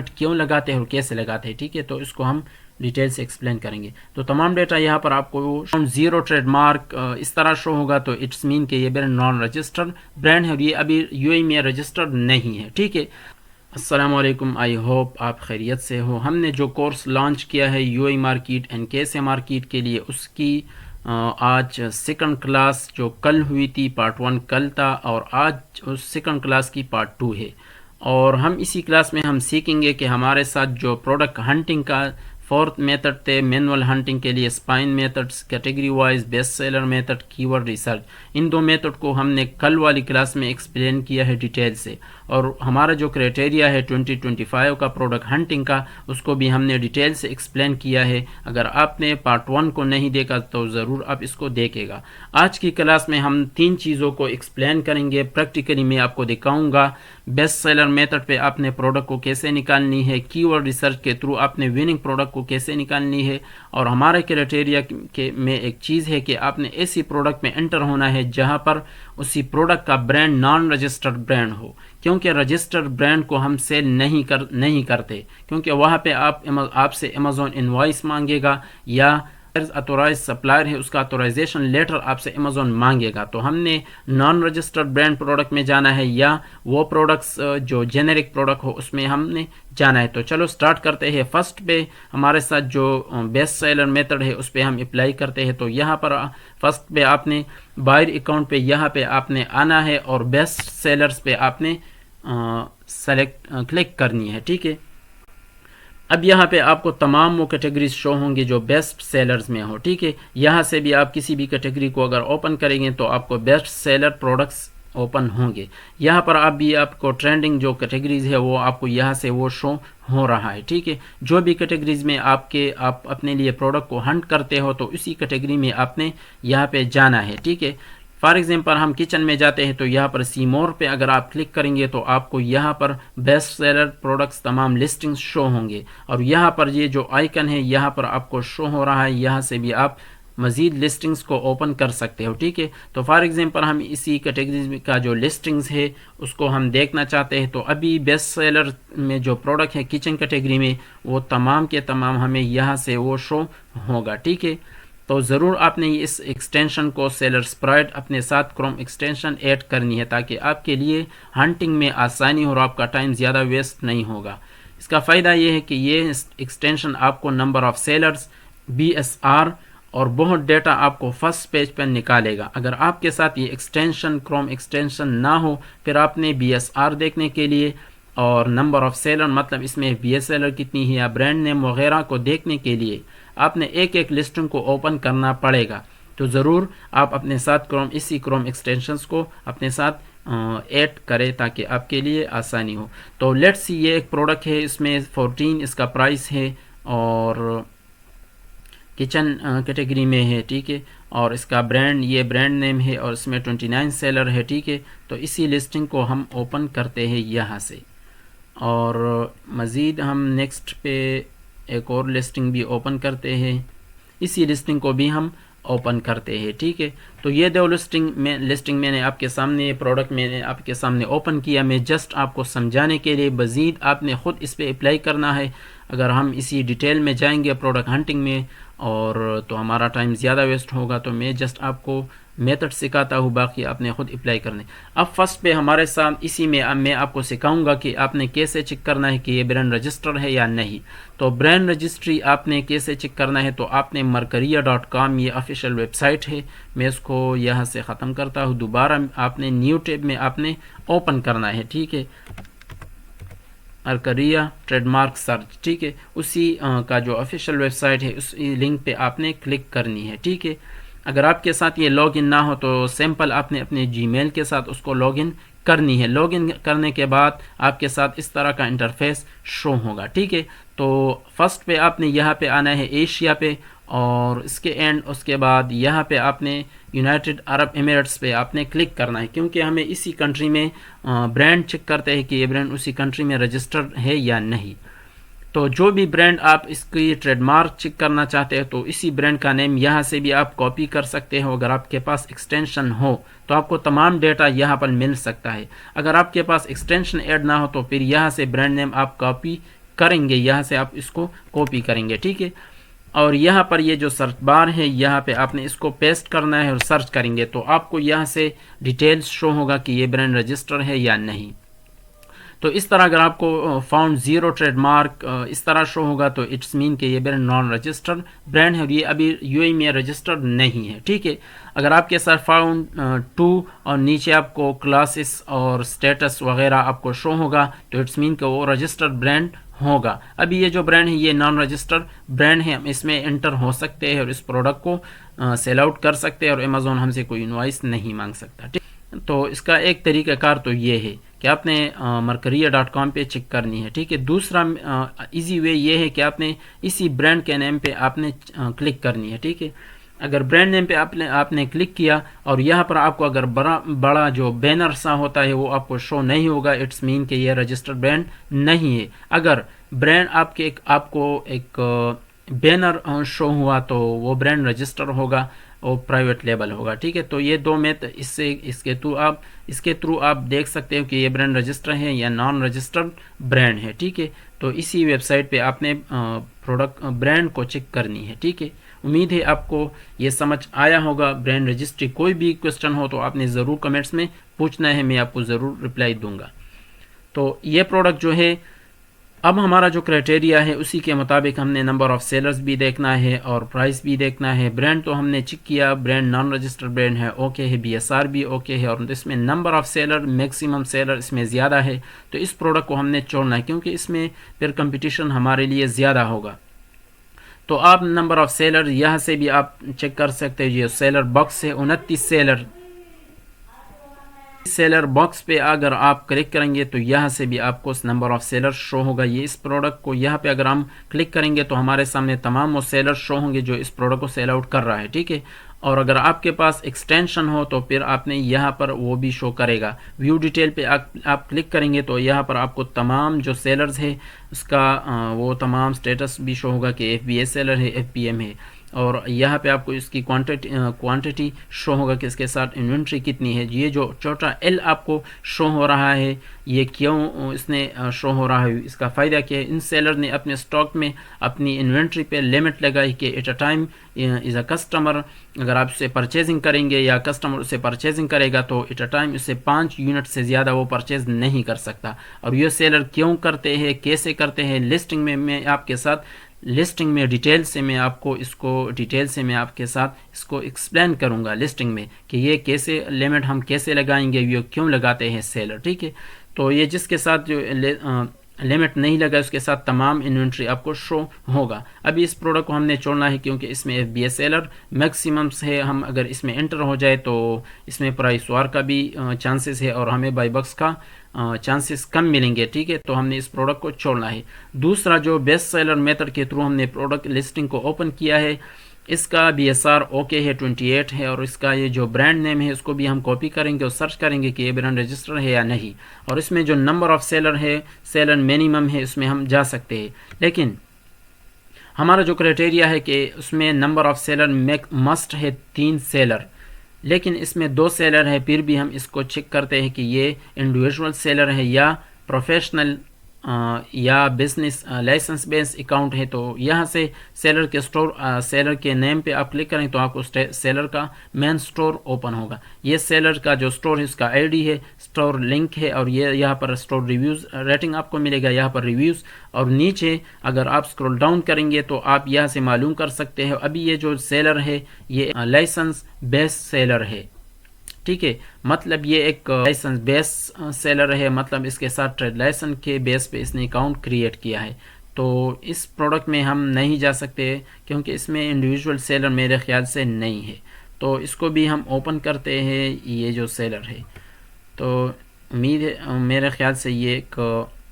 کیوں لگاتے ہیں اور کیسے لگاتے ہیں، ٹھیک ہے، تو اس کو ہم ڈیٹیل سے ایکسپلین کریں گے. تو تمام ڈیٹا یہاں پر آپ کو زیرو ٹریڈ مارک اس طرح شو ہوگا، تو اٹس مین کہ یہ برانڈ نان رجسٹرڈ برانڈ ہے اور یہ ابھی یو اے میں رجسٹرڈ نہیں ہے، ٹھیک ہے. السلام علیکم، آئی ہوپ آپ خیریت سے ہو. ہم نے جو کورس لانچ کیا ہے یو اے مارکیٹ اینڈ کیسے مارکیٹ کے لیے، اس کی آج سیکنڈ کلاس جو کل ہوئی تھی پارٹ 1 کل تھا، اور آج اس سیکنڈ کلاس کی پارٹ 2 ہے. اور ہم اسی کلاس میں ہم سیکھیں گے کہ ہمارے ساتھ جو پروڈکٹ ہنٹنگ کا 4th میتھڈ تھے مینول ہنٹنگ کے لیے، spine methods, category wise, best seller method, کی ورڈ ریسرچ، ان دو میتھڈ کو ہم نے کل والی کلاس میں ایکسپلین کیا ہے ڈیٹیل سے. اور ہمارا جو کرائٹیریا ہے 2025 کا پروڈکٹ ہنٹنگ کا، اس کو بھی ہم نے ڈیٹیل سے ایکسپلین کیا ہے. اگر آپ نے پارٹ 1 کو نہیں دیکھا تو ضرور آپ اس کو دیکھے گا. آج کی کلاس میں ہم 3 چیزوں کو ایکسپلین کریں گے. پریکٹیکلی میں آپ کو دکھاؤں گا بیسٹ سیلر میتھڈ پہ آپ نے پروڈکٹ کو کیسے نکالنی ہے، کی ورڈ ریسرچ کے تھرو آپ نے وننگ پروڈکٹ کو کیسے نکالنی ہے، اور ہمارے کرائٹیریا میں ایک چیز ہے کہ آپ نے ایسی پروڈکٹ میں انٹر ہونا ہے جہاں پر اسی پروڈکٹ کا برانڈ نان رجسٹرڈ برانڈ ہو. کیونکہ رجسٹرڈ برانڈ کو ہم سیل نہیں کرتے، کیونکہ وہاں پہ آپ سے امیزون انوائس مانگے گا، یا اتورائز سپلائر ہے اس کا اتورائزیشن لیٹر آپ سے امیزون مانگے گا. تو ہم نے نان رجسٹرڈ برانڈ پروڈکٹ میں جانا ہے، یا وہ پروڈکٹس جو جنیرک پروڈکٹ ہو اس میں ہم نے جانا ہے. تو چلو سٹارٹ کرتے ہیں. فرسٹ پہ ہمارے ساتھ جو بیسٹ سیلر میتھڈ ہے اس پہ ہم اپلائی کرتے ہیں. تو یہاں پر فرسٹ پہ آپ نے بائر اکاؤنٹ پہ یہاں پہ آپ نے آنا ہے، اور بیسٹ سیلرز پہ آپ نے کلک کرنی ہے، ٹھیک ہے. اب یہاں پہ آپ کو تمام وہ کیٹیگریز شو ہوں گے جو بیسٹ سیلرز میں ہو، ٹھیک ہے. یہاں سے بھی آپ کسی بھی کیٹیگری کو اگر اوپن کریں گے تو آپ کو بیسٹ سیلر پروڈکٹس اوپن ہوں گے. یہاں پر آپ کو ٹرینڈنگ جو کیٹیگریز ہے وہ آپ کو یہاں سے وہ شو ہو رہا ہے، ٹھیک ہے. جو بھی کیٹیگریز میں آپ اپنے لیے پروڈکٹ کو ہنٹ کرتے ہو تو اسی کیٹیگری میں آپ نے یہاں پہ جانا ہے، ٹھیک ہے. فار ایگزامپل ہم کچن میں جاتے ہیں تو یہاں پر سی مور پہ اگر آپ کلک کریں گے تو آپ کو یہاں پر بیسٹ سیلر پروڈکٹس تمام لسٹنگز شو ہوں گے. اور یہاں پر یہ جو آئیکن ہے یہاں پر آپ کو شو ہو رہا ہے، یہاں سے بھی آپ مزید لسٹنگز کو اوپن کر سکتے ہو، ٹھیک ہے. تو فار ایگزامپل ہم اسی کیٹیگریز کا جو لسٹنگز ہے اس کو ہم دیکھنا چاہتے ہیں. تو ابھی بیسٹ سیلر میں جو پروڈکٹ ہے کچن کیٹیگری میں وہ تمام کے تمام ہمیں یہاں سے وہ شو ہوگا، ٹھیک ہے. تو ضرور آپ نے اس ایکسٹینشن کو سیلر اسپرائٹ اپنے ساتھ کروم ایکسٹینشن ایڈ کرنی ہے تاکہ آپ کے لیے ہنٹنگ میں آسانی ہو اور آپ کا ٹائم زیادہ ویسٹ نہیں ہوگا. اس کا فائدہ یہ ہے کہ یہ ایکسٹینشن آپ کو number of sellers, B S R اور بہت ڈیٹا آپ کو فرسٹ پیج پر نکالے گا. اگر آپ کے ساتھ یہ ایکسٹینشن کروم ایکسٹینشن نہ ہو، پھر آپ نے بی ایس آر دیکھنے کے لیے اور نمبر آف سیلر مطلب اس میں بی ایس سیلر کتنی ہے یا برانڈ نیم وغیرہ کو دیکھنے کے لیے آپ نے ایک لسٹنگ کو اوپن کرنا پڑے گا. تو ضرور آپ اپنے ساتھ اسی کروم ایکسٹینشنز کو اپنے ساتھ ایڈ کریں تاکہ آپ کے لیے آسانی ہو. تو لیٹس سی یہ ایک پروڈکٹ ہے، اس میں 14 اس کا پرائس ہے اور کچن کیٹیگری میں ہے، ٹھیک ہے. اور اس کا یہ برانڈ نیم ہے اور اس میں 29 سیلر ہے، ٹھیک ہے. تو اسی لسٹنگ کو ہم اوپن کرتے ہیں یہاں سے، اور مزید ہم نیکسٹ پہ ایک اور لسٹنگ بھی اوپن کرتے ہیں، اسی لسٹنگ کو بھی ہم اوپن کرتے ہیں، ٹھیک ہے. تو یہ دو لسٹنگ میں نے آپ کے سامنے پروڈکٹ میں نے آپ کے سامنے اوپن کیا. میں جسٹ آپ کو سمجھانے کے لیے، مزید آپ نے خود اس پہ اپلائی کرنا ہے. اگر ہم اسی ڈیٹیل میں جائیں گے پروڈکٹ ہنٹنگ میں اور تو ہمارا ٹائم زیادہ ویسٹ ہوگا. تو میں جسٹ آپ کو میتھڈ سکھاتا ہوں، باقی آپ نے خود اپلائی کرنے. اب فرسٹ پہ ہمارے ساتھ اسی میں آپ کو سکھاؤں گا کہ آپ نے کیسے چیک کرنا ہے کہ یہ برانڈ رجسٹر ہے یا نہیں. تو برانڈ رجسٹری آپ نے کیسے چیک کرنا ہے، تو آپ نے mercuria.com یہ آفیشیل ویب سائٹ ہے. میں اس کو یہاں سے ختم کرتا ہوں. دوبارہ آپ نے نیو ٹیب میں آپ نے اوپن کرنا ہے، ٹھیک ہے. مرکریا ٹریڈ مارک سرچ، ٹھیک ہے. اسی کا جو آفیشیل ویب سائٹ ہے اس لنک پہ آپ نے کلک کرنی ہے، ٹھیک ہے. اگر آپ کے ساتھ یہ لاگ ان نہ ہو تو سمپل آپ نے اپنے جی میل کے ساتھ اس کو لاگ ان کرنی ہے. لاگ ان کرنے کے بعد آپ کے ساتھ اس طرح کا انٹرفیس شو ہوگا، ٹھیک ہے. تو فرسٹ پہ آپ نے یہاں پہ آنا ہے ایشیا پہ، اور اس کے بعد یہاں پہ آپ نے یونائٹڈ عرب ایمریٹس پہ آپ نے کلک کرنا ہے، کیونکہ ہمیں اسی کنٹری میں برانڈ چیک کرتے ہیں کہ یہ برانڈ اسی کنٹری میں رجسٹرڈ ہے یا نہیں. تو جو بھی برانڈ آپ اس کی ٹریڈ مارک چیک کرنا چاہتے ہیں تو اسی برانڈ کا نیم یہاں سے بھی آپ کاپی کر سکتے ہو. اگر آپ کے پاس ایکسٹینشن ہو تو آپ کو تمام ڈیٹا یہاں پر مل سکتا ہے. اگر آپ کے پاس ایکسٹینشن ایڈ نہ ہو تو پھر یہاں سے برانڈ نیم آپ کاپی کریں گے یہاں سے آپ اس کو کاپی کریں گے، ٹھیک ہے. اور یہاں پر یہ جو سرچ بار ہے یہاں پہ آپ نے اس کو پیسٹ کرنا ہے اور سرچ کریں گے تو آپ کو یہاں سے ڈیٹیلز شو ہوگا کہ یہ برانڈ رجسٹر ہے یا نہیں. تو اس طرح اگر آپ کو فاؤنڈ زیرو ٹریڈ مارک اس طرح شو ہوگا تو اٹس مین کہ یہ برانڈ نان رجسٹرڈ برانڈ ہے اور یہ ابھی یو اے میں رجسٹرڈ نہیں ہے، ٹھیک ہے. اگر آپ کے ساتھ فاؤنڈ 2 اور نیچے آپ کو کلاسز اور اسٹیٹس وغیرہ آپ کو شو ہوگا تو اٹس مین کہ وہ رجسٹرڈ برانڈ ہوگا. ابھی یہ جو برانڈ ہے یہ نان رجسٹرڈ برانڈ ہے، ہم اس میں انٹر ہو سکتے ہیں اور اس پروڈکٹ کو سیل آؤٹ کر سکتے ہیں اور امیزون ہم سے کوئی انوائس نہیں مانگ سکتا، ٹھیک. تو اس کا ایک طریقہ کار تو یہ ہے کہ آپ نے mercuria.com پہ چیک کرنی ہے، ٹھیک ہے. دوسرا ایزی وے یہ ہے کہ آپ نے اسی برانڈ کے نیم پہ آپ نے کلک کرنی ہے، ٹھیک ہے. اگر برانڈ نیم پہ آپ نے کلک کیا اور یہاں پر آپ کو اگر بڑا جو بینر سا ہوتا ہے وہ آپ کو شو نہیں ہوگا، اٹس مین کہ یہ رجسٹرڈ برانڈ نہیں ہے. اگر برانڈ آپ کو ایک بینر شو ہوا تو وہ برانڈ رجسٹر ہوگا اور پرائیویٹ لیبل ہوگا، ٹھیک ہے. تو یہ دو میتھ اس کے تھرو آپ دیکھ سکتے ہو کہ یہ برانڈ رجسٹر ہے یا نان رجسٹرڈ برانڈ ہے، ٹھیک ہے. تو اسی ویب سائٹ پہ آپ نے پروڈکٹ برانڈ کو چیک کرنی ہے، ٹھیک ہے. امید ہے آپ کو یہ سمجھ آیا ہوگا. برانڈ رجسٹری کوئی بھی کوسچن ہو تو آپ نے ضرور کمنٹس میں پوچھنا ہے، میں آپ کو ضرور رپلائی دوں گا. تو یہ پروڈکٹ جو ہے اب ہمارا جو کرائٹیریا ہے اسی کے مطابق ہم نے نمبر آف سیلرز بھی دیکھنا ہے اور پرائس بھی دیکھنا ہے. برانڈ تو ہم نے چیک کیا، برانڈ نان رجسٹرڈ برانڈ ہے، اوکے ہے. BSR بھی اوکے ہے اور اس میں number of seller maximum seller اس میں زیادہ ہے تو اس پروڈکٹ کو ہم نے چھوڑنا ہے کیونکہ اس میں پھر کمپٹیشن ہمارے لیے زیادہ ہوگا. تو آپ نمبر آف سیلر یہاں سے بھی آپ چیک کر سکتے ہیں. یہ سیلر باکس ہے 29 سیلر باکس پہ اگر آپ کلک کریں گے تو یہاں سے بھی آپ کو نمبر آف سیلر شو ہوگا. یہ اس پروڈکٹ کو یہاں پہ اگر ہم کلک کریں گے تو ہمارے سامنے تمام وہ سیلر شو ہوں گے جو اس پروڈکٹ کو سیل آؤٹ کر رہا ہے، ٹھیک ہے. اور اگر آپ کے پاس ایکسٹینشن ہو تو پھر آپ نے یہاں پر وہ بھی شو کرے گا. ویو ڈیٹیل پہ آپ کلک کریں گے تو یہاں پر آپ کو تمام جو سیلرز ہے اس کا وہ تمام سٹیٹس بھی شو ہوگا کہ FBA سیلر ہے، FBM ہے. اور یہاں پہ آپ کو اس کی کوانٹٹی شو ہوگا کہ اس کے ساتھ انوینٹری کتنی ہے. یہ جو چھوٹا L آپ کو شو ہو رہا ہے یہ کیوں اس نے شو ہو رہا ہے، اس کا فائدہ کیا ہے. ان سیلر نے اپنے سٹاک میں اپنی انوینٹری پہ لمٹ لگائی کہ at a time is a customer اگر آپ اسے پرچیزنگ کریں گے یا کسٹمر اسے پرچیزنگ کرے گا تو ایٹ اے ٹائم اسے 5 یونٹ سے زیادہ وہ پرچیز نہیں کر سکتا. اور یہ سیلر کیوں کرتے ہیں، کیسے کرتے ہیں، لسٹنگ میں آپ کے ساتھ لسٹنگ میں ڈیٹیل سے میں آپ کو اس کو ایکسپلین کروں گا لسٹنگ میں کہ یہ کیسے لمٹ ہم کیسے لگائیں گے، یہ کیوں لگاتے ہیں سیلر، ٹھیک ہے. تو یہ جس کے ساتھ جو لمٹ نہیں لگا اس کے ساتھ تمام انوینٹری آپ کو شو ہوگا. ابھی اس پروڈکٹ کو ہم نے چھوڑنا ہے کیونکہ اس میں FBA سیلر میکسیممس ہے. ہم اگر اس میں انٹر ہو جائے تو اس میں پرائس وار کا بھی چانسز ہے اور ہمیں بائی بکس کا چانسز کم ملیں گے، ٹھیک ہے. تو ہم نے اس پروڈکٹ کو چھوڑنا ہے. دوسرا جو بیسٹ سیلر میتھڈ کے تھرو ہم نے پروڈکٹ لسٹنگ کو اوپن کیا ہے اس کا BSR اوکے ہے 28 ہے اور اس کا یہ جو برانڈ نیم ہے اس کو بھی ہم کاپی کریں گے اور سرچ کریں گے کہ یہ برانڈ رجسٹر ہے یا نہیں. اور اس میں جو نمبر آف سیلر ہے سیلر منیمم ہے اس میں ہم جا سکتے ہیں. لیکن ہمارا جو کرائٹیریا ہے کہ اس میں نمبر آف سیلر مسٹ ہے 3 سیلر، لیکن اس میں 2 سیلر ہے. پھر بھی ہم اس کو چیک کرتے ہیں کہ یہ انڈیویژول سیلر ہے یا پروفیشنل یا بزنس لائسنس بیس اکاؤنٹ ہے. تو یہاں سے سیلر کے سیلر کے نیم پہ آپ کلک کریں تو آپ کو سیلر کا مین سٹور اوپن ہوگا. یہ سیلر کا جو سٹور ہے اس کا ID ہے، سٹور لنک ہے اور یہ یہاں پر سٹور ریویوز ریٹنگ آپ کو ملے گا یہاں پر ریویوز. اور نیچے اگر آپ اسکرول ڈاؤن کریں گے تو آپ یہاں سے معلوم کر سکتے ہیں ابھی یہ جو سیلر ہے یہ لائسنس بیس سیلر ہے، ٹھیک ہے. مطلب یہ ایک لائسنس بیس سیلر ہے، مطلب اس کے ساتھ ٹریڈ لائسنس کے بیس پہ اس نے اکاؤنٹ کریٹ کیا ہے. تو اس پروڈکٹ میں ہم نہیں جا سکتے کیونکہ اس میں انڈیویژول سیلر میرے خیال سے نہیں ہے. تو اس کو بھی ہم اوپن کرتے ہیں. یہ جو سیلر ہے تو امید ہے میرے خیال سے یہ ایک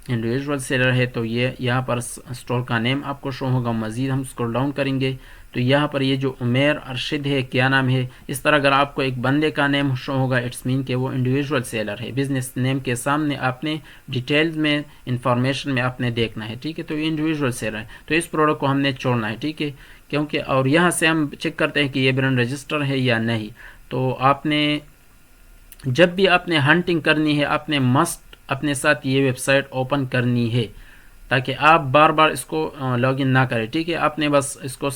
انڈیویژول سیلر ہے. تو یہ یہاں پر اسٹور کا نیم آپ کو شو ہوگا. مزید ہم اسکرول ڈاؤن کریں گے تو یہاں پر یہ جو عمیر ارشد ہے کیا نام ہے، اس طرح اگر آپ کو ایک بندے کا نیم شو ہوگا اٹس مین کہ وہ انڈیویژول سیلر ہے. بزنس نیم کے سامنے آپ نے ڈیٹیلز میں انفارمیشن میں آپ نے دیکھنا ہے، ٹھیک ہے. تو یہ انڈیویژول سیلر ہے. تو اس پروڈکٹ کو ہم نے چھوڑنا ہے، ٹھیک ہے. کیونکہ اور یہاں سے ہم چیک کرتے ہیں کہ یہ برانڈ رجسٹر ہے یا نہیں. تو آپ نے جب بھی آپ نے ہنٹنگ کرنی ہے آپ نے مسٹ اپنے ساتھ یہ ویب سائٹ اوپن کرنی ہے. تاکہ آپ بار بار اس کو لاگ ان نہ کریں. ٹھیک ہے, آپ نے بس اس کو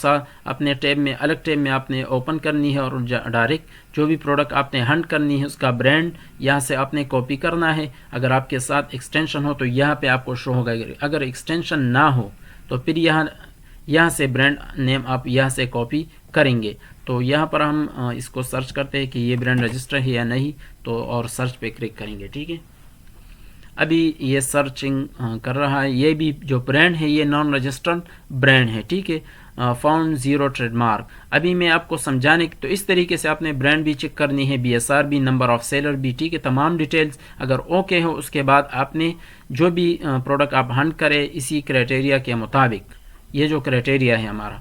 اپنے ٹیب میں الگ ٹیب میں آپ نے اوپن کرنی ہے اور ڈائریکٹ جو بھی پروڈکٹ آپ نے ہنٹ کرنی ہے اس کا برانڈ یہاں سے آپ نے کاپی کرنا ہے. اگر آپ کے ساتھ ایکسٹینشن ہو تو یہاں پہ آپ کو شو ہوگا. اگر ایکسٹینشن نہ ہو تو پھر یہاں سے برانڈ نیم آپ یہاں سے کاپی کریں گے. تو یہاں پر ہم اس کو سرچ کرتے ہیں کہ یہ برانڈ رجسٹر ہے یا نہیں, تو اور سرچ پہ کلک کریں گے. ٹھیک ہے, ابھی یہ سرچنگ کر رہا ہے. یہ بھی جو برانڈ ہے یہ نان رجسٹرڈ برانڈ ہے. ٹھیک ہے, فاؤنڈ زیرو ٹریڈ مارک. ابھی میں آپ کو سمجھانے تو اس طریقے سے آپ نے برانڈ بھی چیک کرنی ہے, بی ایس آر بھی, نمبر آف سیلر بھی. ٹھیک ہے, تمام ڈیٹیلز اگر اوکے ہو اس کے بعد آپ نے جو بھی پروڈکٹ آپ ہنٹ کرے اسی کرائٹیریا کے مطابق, یہ جو کرائٹیریا ہے ہمارا,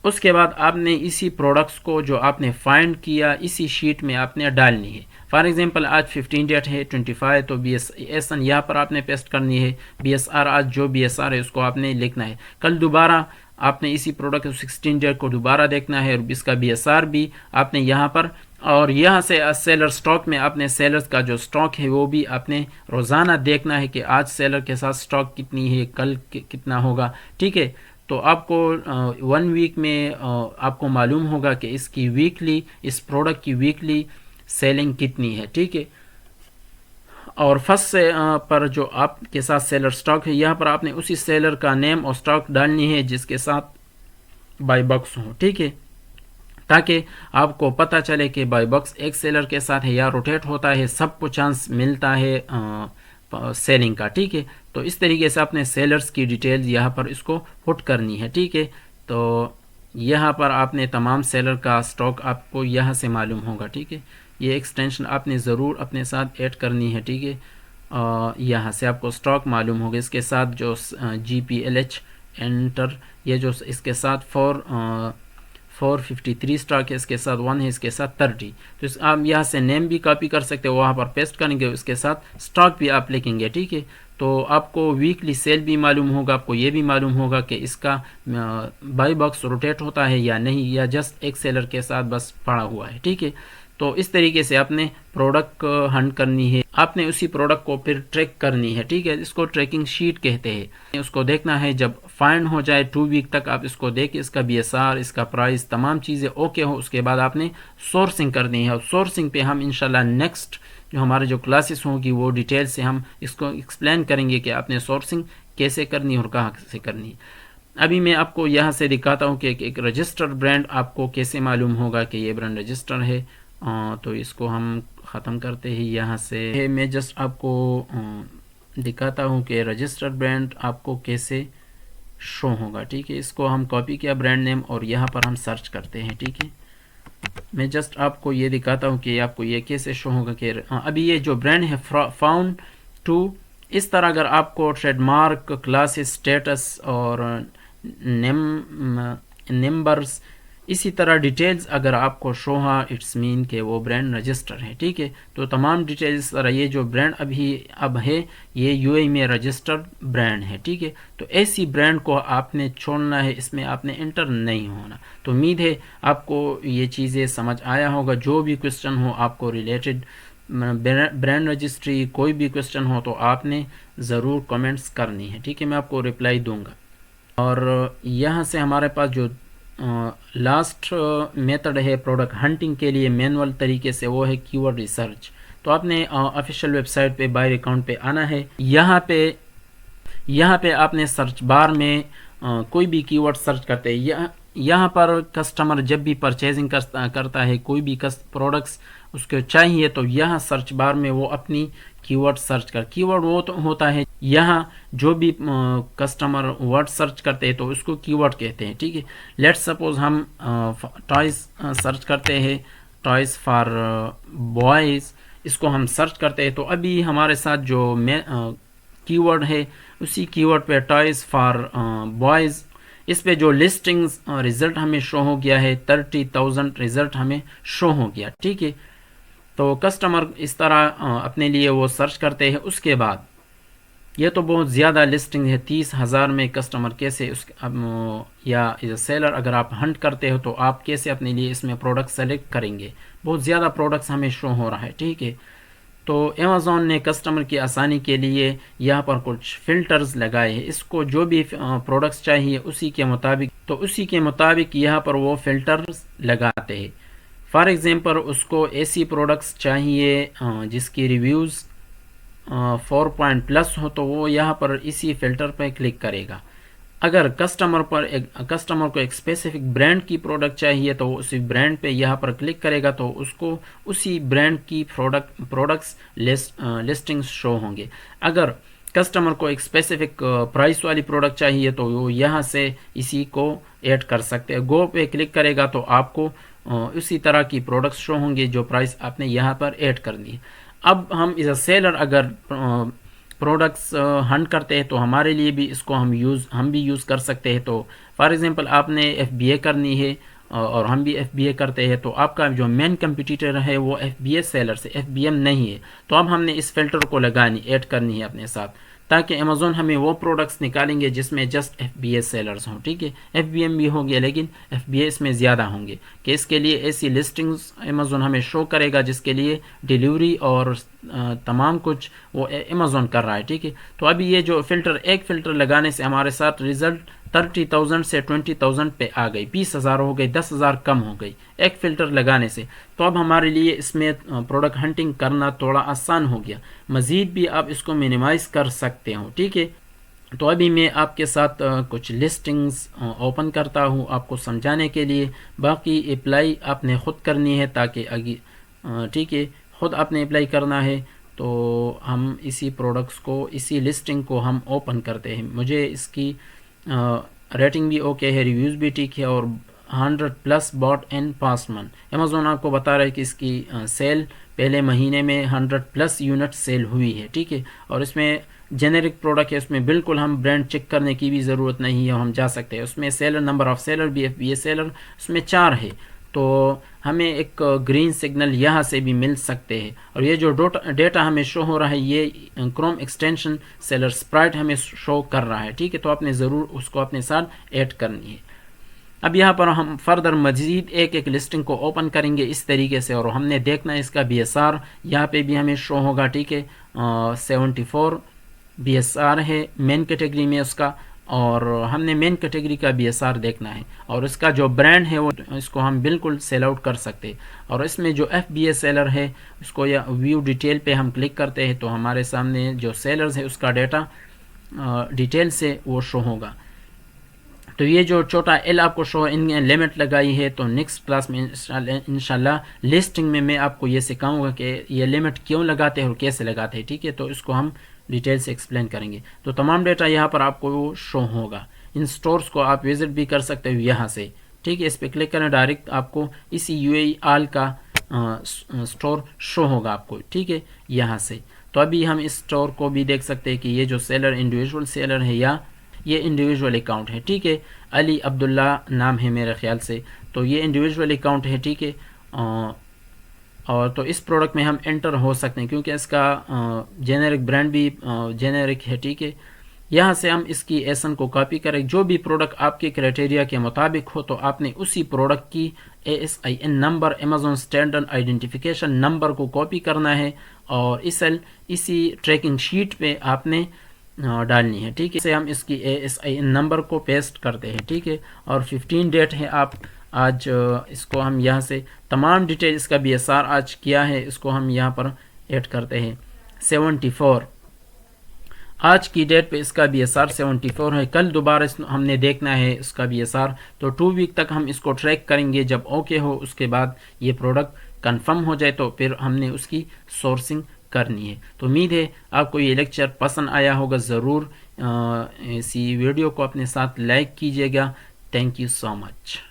اس کے بعد آپ نے اسی پروڈکٹس کو جو آپ نے فائنڈ کیا اسی شیٹ میں آپ نے ڈالنی ہے. فار ایگزامپل آج 15 ڈیٹ ہے 25, تو بی ایس این یہاں پر آپ نے پیسٹ کرنی ہے. بی ایس آر آج جو بی ایس آر ہے اس کو آپ نے لکھنا ہے. کل دوبارہ آپ نے اسی پروڈکٹ 16 ڈیٹ کو دوبارہ دیکھنا ہے اور اس کا بی ایس آر بھی آپ نے یہاں پر, اور یہاں سے سیلر سٹاک میں آپ نے سیلرز کا جو سٹاک ہے وہ بھی آپ نے روزانہ دیکھنا ہے کہ آج سیلر کے ساتھ سٹاک کتنی ہے, کل کتنا ہوگا. ٹھیک ہے, تو آپ کو 1 ویک میں آپ کو معلوم ہوگا کہ اس کی ویکلی, اس پروڈکٹ کی ویکلی سیلنگ کتنی ہے. ٹھیک ہے, اور فرسٹ پر جو آپ کے ساتھ سیلر سٹاک ہے یہاں پر آپ نے اسی سیلر کا نیم اور سٹاک ڈالنی ہے جس کے ساتھ بائی باکس ہو. ٹھیک ہے, تاکہ آپ کو پتہ چلے کہ بائی باکس ایک سیلر کے ساتھ ہے یا روٹیٹ ہوتا ہے, سب کو چانس ملتا ہے سیلنگ کا. ٹھیک ہے, تو اس طریقے سے اپنے سیلرز کی ڈیٹیلز یہاں پر اس کو پٹ کرنی ہے. ٹھیک ہے, تو یہاں پر آپ نے تمام سیلر کا سٹاک آپ کو یہاں سے معلوم ہوگا. ٹھیک ہے, یہ ایکسٹینشن آپ نے ضرور اپنے ساتھ ایڈ کرنی ہے. ٹھیک ہے, یہاں سے آپ کو سٹاک معلوم ہوگا, اس کے ساتھ جو جی پی ایل ایچ انٹر, یہ جو اس کے ساتھ 453 سٹاک ہے, اس کے ساتھ 1 ہے, اس کے ساتھ 30. تو آپ یہاں سے نیم بھی کاپی کر سکتے ہو, وہاں پر پیسٹ کریں گے, اس کے ساتھ سٹاک بھی آپ لکھیں گے. ٹھیک ہے, تو آپ کو ویکلی سیل بھی معلوم ہوگا, آپ کو یہ بھی معلوم ہوگا کہ اس کا بائی باکس روٹیٹ ہوتا ہے یا نہیں, یا جسٹ ایک سیلر کے ساتھ بس پڑا ہوا ہے. ٹھیک ہے, تو اس طریقے سے آپ نے پروڈکٹ ہنٹ کرنی ہے, آپ نے اسی پروڈکٹ کو پھر ٹریک کرنی ہے. ٹھیک ہے, اس کو ٹریکنگ شیٹ کہتے ہیں. اس کو دیکھنا ہے, جب فائنڈ ہو جائے 2 ویک تک آپ اس کو دیکھیں, اس کا بی ایس آر, اس کا پرائس, تمام چیزیں اوکے ہو, اس کے بعد آپ نے سورسنگ کرنی ہے. اور سورسنگ پہ ہم انشاءاللہ نیکسٹ جو ہمارے جو کلاسز ہوں گی وہ ڈیٹیل سے ہم اس کو ایکسپلین کریں گے کہ آپ نے سورسنگ کیسے کرنی اور کہاں سے کرنی ہے. ابھی میں آپ کو یہاں سے دکھاتا ہوں کہ ایک رجسٹرڈ برانڈ آپ کو کیسے معلوم ہوگا کہ یہ برانڈ رجسٹر ہے. تو اس کو ہم ختم کرتے ہیں یہاں سے. میں جسٹ آپ کو دکھاتا ہوں کہ رجسٹرڈ برانڈ آپ کو کیسے شو ہوگا. ٹھیک ہے, اس کو ہم کاپی کیا برانڈ نیم اور یہاں پر ہم سرچ کرتے ہیں. ٹھیک ہے, میں جسٹ آپ کو یہ دکھاتا ہوں کہ آپ کو یہ کیسے شو ہوگا کہ ابھی یہ جو برانڈ ہے فاؤنڈ ٹو, اس طرح اگر آپ کو ٹریڈ مارک, کلاسز, اسٹیٹس اور نمبرز, اسی طرح ڈیٹیلز اگر آپ کو شو ہوا, اٹس مین کہ وہ برانڈ رجسٹر ہے. ٹھیک ہے, تو تمام ڈیٹیلز طرح یہ جو برانڈ اب ہے یہ یو اے میں رجسٹرڈ برانڈ ہے. ٹھیک ہے, تو ایسی برانڈ کو آپ نے چھوڑنا ہے, اس میں آپ نے انٹر نہیں ہونا. تو امید ہے آپ کو یہ چیزیں سمجھ آیا ہوگا. جو بھی کوسچن ہو آپ کو ریلیٹڈ برانڈ رجسٹری, کوئی بھی کوسچن ہو تو آپ نے ضرور کمنٹس کرنی ہے. ٹھیک ہے, میں آپ کو رپلائی دوں گا. اور یہاں سے ہمارے پاس جو لاسٹ میتھڈ ہے پروڈکٹ ہنٹنگ کے لیے مینول طریقے سے, وہ ہے کی ورڈ ریسرچ. تو آپ نے آفیشیل ویب سائٹ پہ بائی اکاؤنٹ پہ آنا ہے. یہاں پہ آپ نے سرچ بار میں کوئی بھی کی ورڈ سرچ کرتے ہیں. یہاں پر کسٹمر جب بھی پرچیزنگ کرتا ہے کوئی بھی پروڈکٹس اس کو چاہیے, تو یہاں سرچ بار میں وہ اپنی کی ورڈ سرچ کی ورڈ وہ تو ہوتا ہے, یہاں جو بھی کسٹمر ورڈ سرچ کرتے ہیں تو اس کو کی ورڈ کہتے ہیں. ٹھیک ہے, لیٹ سپوز ہم ٹوائز سرچ کرتے ہیں, ٹوائز فار بوائز, اس کو ہم سرچ کرتے ہیں. تو ابھی ہمارے ساتھ جو کی ورڈ ہے اسی کی ورڈ پہ ٹوائز فار بوائز, اس پہ جو لسٹنگز رزلٹ ہمیں شو ہو گیا ہے 30,000 رزلٹ ہمیں شو ہو گیا. ٹھیک ہے, تو کسٹمر اس طرح اپنے لیے وہ سرچ کرتے ہیں. اس کے بعد یہ تو بہت زیادہ لسٹنگ ہے, 30,000 میں کسٹمر کیسے یا سیلر اگر آپ ہنٹ کرتے ہو تو آپ کیسے اپنے لیے اس میں پروڈکٹ سلیکٹ کریں گے. بہت زیادہ پروڈکٹس ہمیں شو ہو رہا ہے. ٹھیک ہے, تو امیزون نے کسٹمر کی آسانی کے لیے یہاں پر کچھ فلٹرز لگائے ہیں. اس کو جو بھی پروڈکٹس چاہیے اسی کے مطابق یہاں پر وہ فلٹرز لگاتے ہیں. فار ایگزامپل اس کو ایسی پروڈکٹس چاہیے جس کی ریویوز 4 پلس ہو تو وہ یہاں پر اسی فلٹر پہ کلک کرے گا. اگر کسٹمر کو ایک اسپیسیفک برانڈ کی پروڈکٹ چاہیے تو وہ اسی برانڈ پہ یہاں پر کلک کرے گا تو اس کو اسی برانڈ کی پروڈکٹس لسٹنگز شو ہوں گے. اگر کسٹمر کو ایک اسپیسیفک پرائس والی پروڈکٹ چاہیے تو وہ یہاں سے اسی کو ایڈ کر سکتے ہیں. گو پہ کلک کرے گا تو آپ کو اسی طرح کی پروڈکٹس شو ہوں گے جو پرائس آپ نے یہاں پر ایڈ کر دی. اب ہم ایز اے سیلر اگر پروڈکٹس ہنٹ کرتے ہیں تو ہمارے لیے بھی اس کو ہم بھی یوز کر سکتے ہیں. تو فار ایگزامپل آپ نے ایف بی اے کرنی ہے اور ہم بھی ایف بی اے کرتے ہیں تو آپ کا جو مین کمپٹیٹر ہے وہ ایف بی اے سیلر سے ایف بی ایم نہیں ہے. تو اب ہم نے اس فلٹر کو ایڈ کرنی ہے اپنے ساتھ تاکہ امیزون ہمیں وہ پروڈکٹس نکالیں گے جس میں جسٹ ایف بی اے سیلرز ہوں. ٹھیک ہے, ایف بی ایم بھی ہوں گے لیکن ایف بی اے اس میں زیادہ ہوں گے کہ اس کے لیے ایسی لسٹنگز امیزون ہمیں شو کرے گا جس کے لیے ڈیلیوری اور تمام کچھ وہ امیزون کر رہا ہے. ٹھیک ہے, تو ابھی یہ جو ایک فلٹر لگانے سے ہمارے ساتھ ریزلٹ 30,000 سے 20,000 پہ آ گئی, 20,000 ہو گئی, 10,000 کم ہو گئی ایک فلٹر لگانے سے. تو اب ہمارے لیے اس میں پروڈکٹ ہنٹنگ کرنا تھوڑا آسان ہو گیا. مزید بھی آپ اس کو مینیمائز کر سکتے ہو. ٹھیک ہے, تو ابھی میں آپ کے ساتھ کچھ لسٹنگز اوپن کرتا ہوں آپ کو سمجھانے کے لیے. باقی اپلائی آپ نے خود کرنی ہے تاکہ ٹھیک ہے, خود آپ نے اپلائی کرنا ہے. تو ہم اسی پروڈکٹس کو اسی لسٹنگ کو ہم اوپن کرتے ہیں. مجھے اس کی ریٹنگ بھی اوکے ہے, ریویوز بھی ٹھیک ہے اور 100+ باٹ ان پاسٹ منتھ. امیزون آپ کو بتا رہا ہے کہ اس کی سیل پہلے مہینے میں 100+ یونٹ سیل ہوئی ہے. ٹھیک ہے, اور اس میں جنیرک پروڈکٹ ہے, اس میں بالکل ہم برانڈ چیک کرنے کی بھی ضرورت نہیں ہے, ہم جا سکتے ہیں. اس میں سیلر نمبر آف سیلر بھی ایف بی اے سیلر اس میں 4 ہے. تو ہمیں ایک گرین سگنل یہاں سے بھی مل سکتے ہیں. اور یہ جو ڈیٹا ہمیں شو ہو رہا ہے یہ کروم ایکسٹینشن سیلر اسپرائٹ ہمیں شو کر رہا ہے. ٹھیک ہے, تو آپ نے ضرور اس کو اپنے ساتھ ایڈ کرنی ہے. اب یہاں پر ہم فردر مزید ایک لسٹنگ کو اوپن کریں گے اس طریقے سے, اور ہم نے دیکھنا ہے اس کا بی ایس آر یہاں پہ بھی ہمیں شو ہوگا. ٹھیک ہے, 74 بی ایس آر ہے مین کیٹیگری میں اس کا, اور ہم نے مین کیٹیگری کا بی ایس آر دیکھنا ہے. اور اس کا جو برانڈ ہے وہ اس کو ہم بالکل سیل آؤٹ کر سکتے. اور اس میں جو ایف بی اے سیلر ہے اس کو یا ویو ڈیٹیل پہ ہم کلک کرتے ہیں تو ہمارے سامنے جو سیلرز ہے اس کا ڈیٹا ڈیٹیل سے وہ شو ہوگا. تو یہ جو چھوٹا ایل آپ کو شو ان لمٹ لگائی ہے, تو نیکسٹ کلاس میں انشاءاللہ لسٹنگ میں آپ کو یہ سکھاؤں گا کہ یہ لمٹ کیوں لگاتے ہیں اور کیسے لگاتے ہیں. ٹھیک ہے, تو اس کو ہم ڈیٹیل سے ایکسپلین کریں گے. تو تمام ڈیٹا یہاں پر آپ کو شو ہوگا. ان سٹورز کو آپ وزٹ بھی کر سکتے ہو یہاں سے. ٹھیک ہے, اس پہ کلک کریں ڈائریکٹ آپ کو اسی یو اے ای آل کا سٹور شو ہوگا آپ کو. ٹھیک ہے, یہاں سے. تو ابھی ہم اس سٹور کو بھی دیکھ سکتے ہیں کہ یہ جو سیلر انڈیویژول سیلر ہے یا یہ انڈیویژول اکاؤنٹ ہے. ٹھیک ہے, علی عبداللہ نام ہے میرے خیال سے, تو یہ انڈیویژول اکاؤنٹ ہے. ٹھیک ہے, اور تو اس پروڈکٹ میں ہم انٹر ہو سکتے ہیں کیونکہ اس کا جنیرک برانڈ بھی جنیرک ہے. ٹھیک ہے, یہاں سے ہم اس کی ایسن کو کاپی کریں. جو بھی پروڈکٹ آپ کے کرائٹیریا کے مطابق ہو تو آپ نے اسی پروڈکٹ کی ASIN number Amazon standard identification number کو کاپی کرنا ہے اور اسی ٹریکنگ شیٹ پہ آپ نے ڈالنی ہے. ٹھیک ہے, اسے ہم اس کی ASIN نمبر کو پیسٹ کرتے ہیں. ٹھیک ہے, اور 15 ڈیٹ ہے آپ آج اس کو ہم یہاں سے تمام ڈیٹیل اس کا بی ایس آر آج کیا ہے اس کو ہم یہاں پر ایڈ کرتے ہیں. 74 آج کی ڈیٹ پہ اس کا بی ایس آر 74 ہے. کل دوبارہ ہم نے دیکھنا ہے اس کا بی ایس آر, تو 2 ویک تک ہم اس کو ٹریک کریں گے. جب اوکے ہو اس کے بعد یہ پروڈکٹ کنفرم ہو جائے تو پھر ہم نے اس کی سورسنگ کرنی ہے. تو امید ہے آپ کو یہ لیکچر پسند آیا ہوگا. ضرور اسی ویڈیو کو اپنے ساتھ لائک کیجیے گا. Thank you so much.